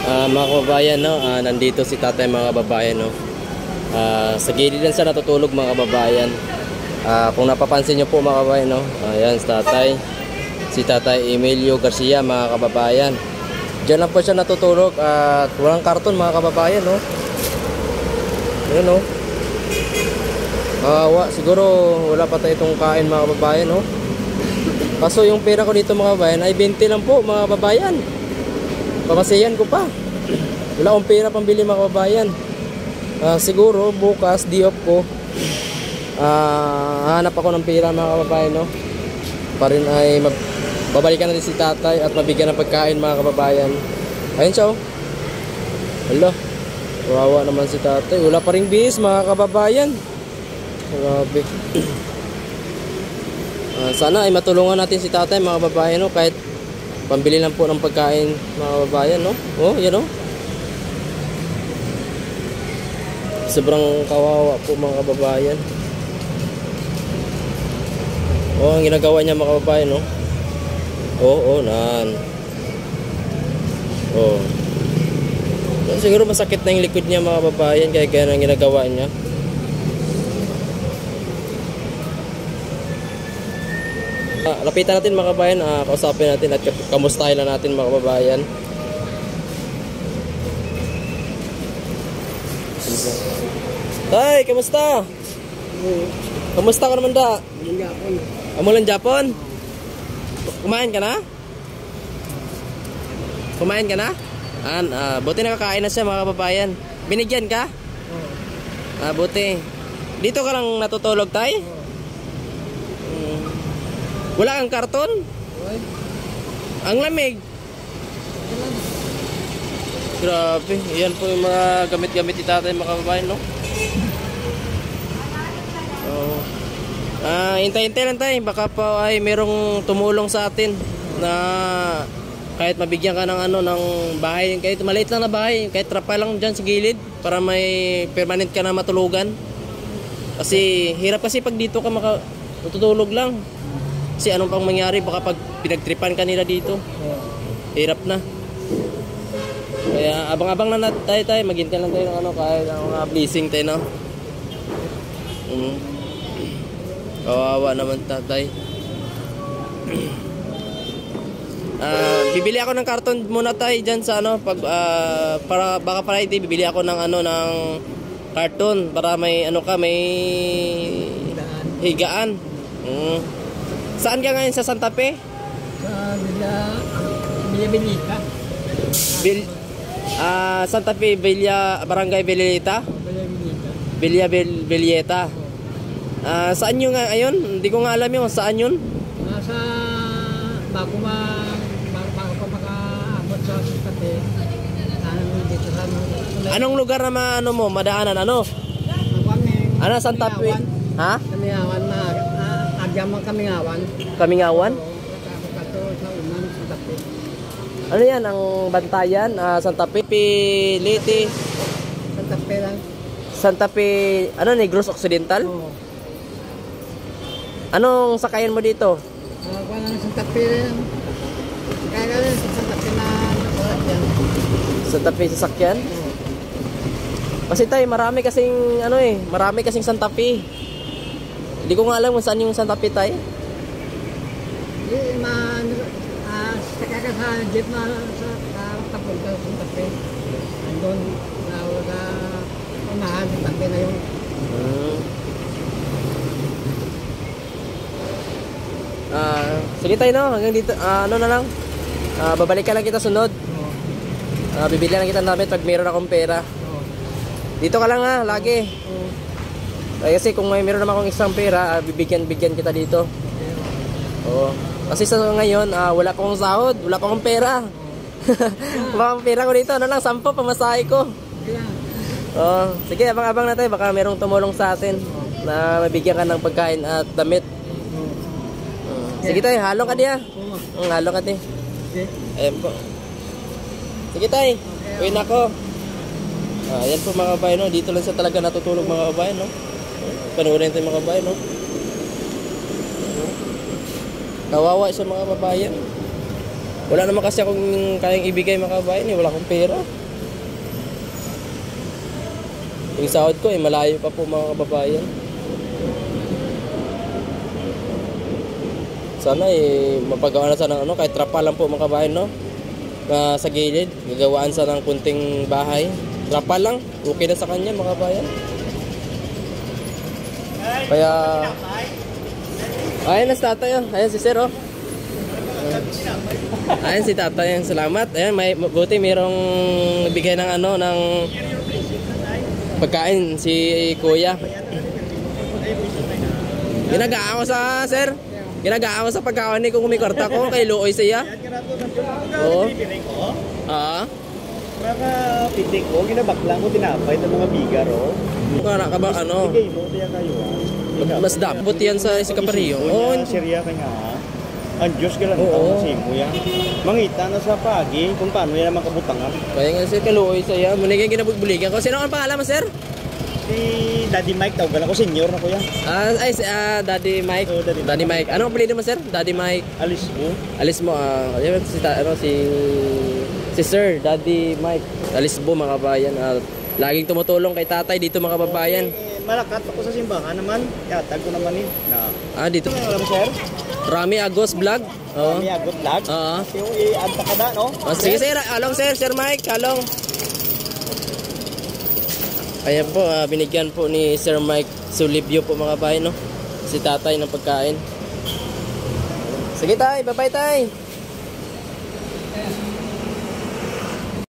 Mga kababayan, no? Nandito si tatay mga kababayan, no? Sa gilid lang siya natutulog mga kababayan. Kung napapansin nyo po mga kababayan, no? Ayan si tatay Emilio Garcia mga kababayan. Diyan lang po siya natutulog at walang karton mga kababayan, no? Ayan, no? Siguro wala pa tayo itong kain mga kababayan, no? Kaso yung pera ko dito mga kababayan ay 20 lang po mga kababayan. Pamasiyan ko pa. Wala akong pera pambili mga kababayan. Siguro bukas di off ko. Hanap ako ng pera mga kababayan, no? Pa rin ay babalikan natin si tatay at mabigyan ng pagkain mga kababayan. Ayun siya, oh. Hala, wawa naman si tatay. Wala pa ring bis mga kababayan. Grabe. Sana ay matulungan natin si tatay mga kababayan, no? Kahit pambili lang po ng pagkain mga kababayan, no? Oh, yan, oh. Sobrang kawawa po mga kababayan. Oh, ang ginagawa niya mga kababayan, no? Oo, nan. Oh. Siguro masakit na yung likod niya mga kababayan kaya ganyan ang ginagawa niya. Lapitan natin mga kababayan, kausapin natin at kamustahin na natin mga kababayan. Tay, kamusta? Kamusta ka naman da? Amulan Japon? Kumain ka na? Kumain ka na? Buti nakakain na siya mga kababayan. Binigyan ka? Buti. Dito ka lang natutulog, tay? Wala kang karton? Ang lamig. Grabe. Yan po yung mga gamit-gamit ni tatay mga kababayan, no? Hintay-hintay lang tayo. Baka pa ay merong tumulong sa atin na kahit mabigyan ka ng ng bahay, kahit maliit lang na bahay, kahit trapa lang dyan sa gilid para may permanent ka na matulugan. Kasi hirap kasi pag dito ka matutulog lang. Kasi anong pang mangyari baka pag pinagtripan ka nila dito. Hirap na. Kaya abang-abang na tayo, maghintay lang tayo ng kahit ang mga blessing tayo, no? Kawawa naman tatay. Bibili ako ng karton muna tayo dyan sa para baka Friday bibili ako ng ng karton para may may higaan. Saan ka ngayon, sa Santa Fe? Sa Villa Santa Fe, Barangay Villalita? Villa Villeta. Saan yun nga ayon? Hindi ko nga alam yung saan yun. Sa bago pa makaabot sa Santa Fe. Dito sa anong lugar na madaanan? Santa Fe? Ha? Kamingawan na agyaman Kamingawan. Kamingawan? Sa unang Santa Fe. Ano yan ang bantayan? Santa Fe, Liti. Santa Fe lang. Santa Fe, Negros Occidental? Oo. Anong sakayan mo dito? Santa Fe lang. Kaya Santa Fe na yan. Santa Fe sasakyan? Oo. Kasi tayo, marami kasing Santa Fe. Hindi ko nga alam kung saan yung Santa Fe tayo. Saka ka sa jeep na sa kapunta sa Santa Fe. Andun, sa unahan sa Santa Fe na yun. Sige tayo, no? Hanggang dito, na lang. Babalikan lang kita sunod. Bibili lang kita namin pag mayroon akong pera. Dito ka lang lagi. Kasi kung mayroon naman akong isang pera, bibigyan kita dito. Kasi sa ngayon, wala pa akong sahod, wala pa akong pera. Wala akong pera ko dito, 10 pamasahe ko. Sige, abang-abang na tayo, baka mayroong tumulong sa atin na mabigyan ka ng pagkain at damit. Sige tayo, halong ka diya. Halong ka diya. Ayan po. Sige tayo, uwi na ako. Ayan po mga kabayan, no? Dito lang siya talaga natutulog mga kabayan, no? Panoorin tayo mga kabayan, no? Kawawa siya mga kabayan. Wala naman kasi akong kayang ibigay mga kabayan, wala akong pera. Yung sahod ko malayo pa po mga kababayan. Sana mapagawa na sana kahit trapa lang po mga kababayan, no? Sa gilid, gagawaan sa ng kunting bahay. Trapa lang, okay na sa kanya mga kabayan. Kaya ayun na si tatay, oh. Ayun si sir, oh. Ayun si tatay, salamat. Ayun, buti mayroong bigay ng ng pagkain si kuya. Ginagaan ko sa sir. Ginagaan ko sa pagkain ni kung kumikarta ko kay Looy siya. Oo. Mga pitik ko, ginabaklang ko tinapay ng mga bigar, oh. Para ka ba Bigay mo, kaya kayo, mas dapot yan sa Kapariyo. Oo. Serya ka nga, ang Diyos ka lang tao sa imo yan. Mangita na sa pagi kung paano yan makabutangan. Kaya nga sir, kaluoy siya. Muna yung ginabugbuligan ko. Sino ang pangalan mo, sir? Si Daddy Mike, tawag ako, senior na ko yan. Daddy Mike. Oh, Daddy Mike. Anong apelido mo, sir? Daddy Mike. Alis mo. Alis mo, si Sir Daddy Mike. Alis mo mga kabayan. Laging tumutulong kay tatay dito mga kababayan. Malakat ako sa simbahan naman. Yatag ko naman Dito. Alam mo, sir? Rami Agos Vlog. Oo. Kami agot lag. Oo. Yung i-add pa kada, no? Sige sir, along sir, Sir Mike, along. Ayan po, binigyan po ni Sir Mike Sulibyo po mga kabayan, no? Si tatay ng pagkain. Sige tay, bye-bye tay.